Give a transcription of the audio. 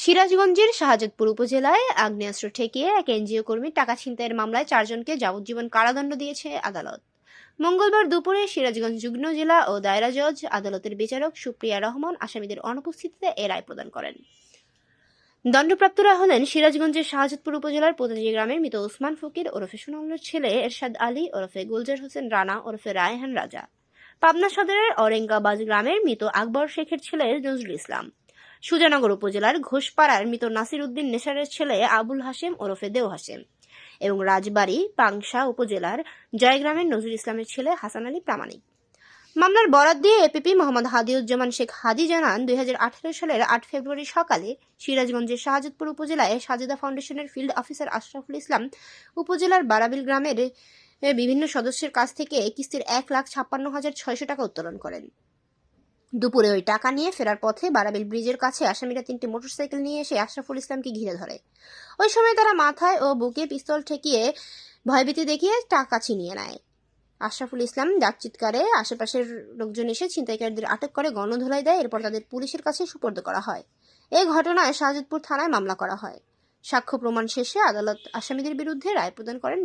সিরাজগঞ্জের শাহজাদপুর উপজেলায় আগ্নেয়াস্ত্র ঠেকিয়ে এক এনজিও কর্মীর টাকা ছিনতাইয়ের মামলায় 4 জনকে যাবজ্জীবন কারাদণ্ড দিয়েছে আদালত। মঙ্গলবার দুপুরে সিরাজগঞ্জ যুগ্ম জেলা ও দায়রা জজ আদালতের বিচারক সুপ্রিয়া রহমান আসামিদের অনুপস্থিতিতে এ রায় প্রদান করেন। দণ্ডপ্রাপ্তরা হলেন সিরাজগঞ্জের শাহজাদপুর উপজেলার পোতাজি গ্রামের মৃত ওসমান ফকির ওরফে সোনামুলের ছেলে এরশাদ আলী ওরফে গুলজার হোসেন রানা ওরফে রায়হান রাজা, পাবনা সদরের অরেঙ্গাবাজ গ্রামের মৃত আকবর শেখের ছেলে নজরুল ইসলাম, সুজানগর উপজেলার ঘোষপাড়ার মৃত নাসির উদ্দিন নেসারের ছেলে আবুল হাশেম ওরফে দেও হাশেম এবং রাজবাড়ী পাংশা উপজেলার জয়গ্রামের নজরুল ইসলামের ছেলে হাসান আলী প্রামাণিক। মামলার বরাত দিয়ে এপিপি মোহাম্মদ হাদিউজ্জামান শেখ হাদি জানান, 2018 সালের 8 ফেব্রুয়ারি সকালে সিরাজগঞ্জের শাহজাদপুর উপজেলায় সাজেদা ফাউন্ডেশনের ফিল্ড অফিসার আশরাফুল ইসলাম উপজেলার বারাবিল গ্রামের বিভিন্ন সদস্যের কাছ থেকে কিস্তির 1,56,600 টাকা উত্তোলন করেন। দুপুরে ওই টাকা নিয়ে ফেরার পথে বারাবিল ব্রিজের কাছে আসামিরা 3টি মোটরসাইকেল নিয়ে এসে আশরাফুল ইসলামকে ঘিরে ধরে। ওই সময় তারা মাথায় ও বুকে পিস্তল ঠেকিয়ে ভয়ভীতি দেখিয়ে টাকা ছিনিয়ে নেয়। আশরাফুল ইসলাম ডাক চিৎকারে আশেপাশের লোকজন এসে ছিনতাইকারীদের আটক করে গণধোলাই দেয়। এরপর তাদের পুলিশের কাছে সুপর্দ করা হয়। এই ঘটনায় শাহজাদপুর থানায় মামলা করা হয়। সাক্ষ্য প্রমাণ শেষে আদালত আসামিদের বিরুদ্ধে রায় প্রদান করেন।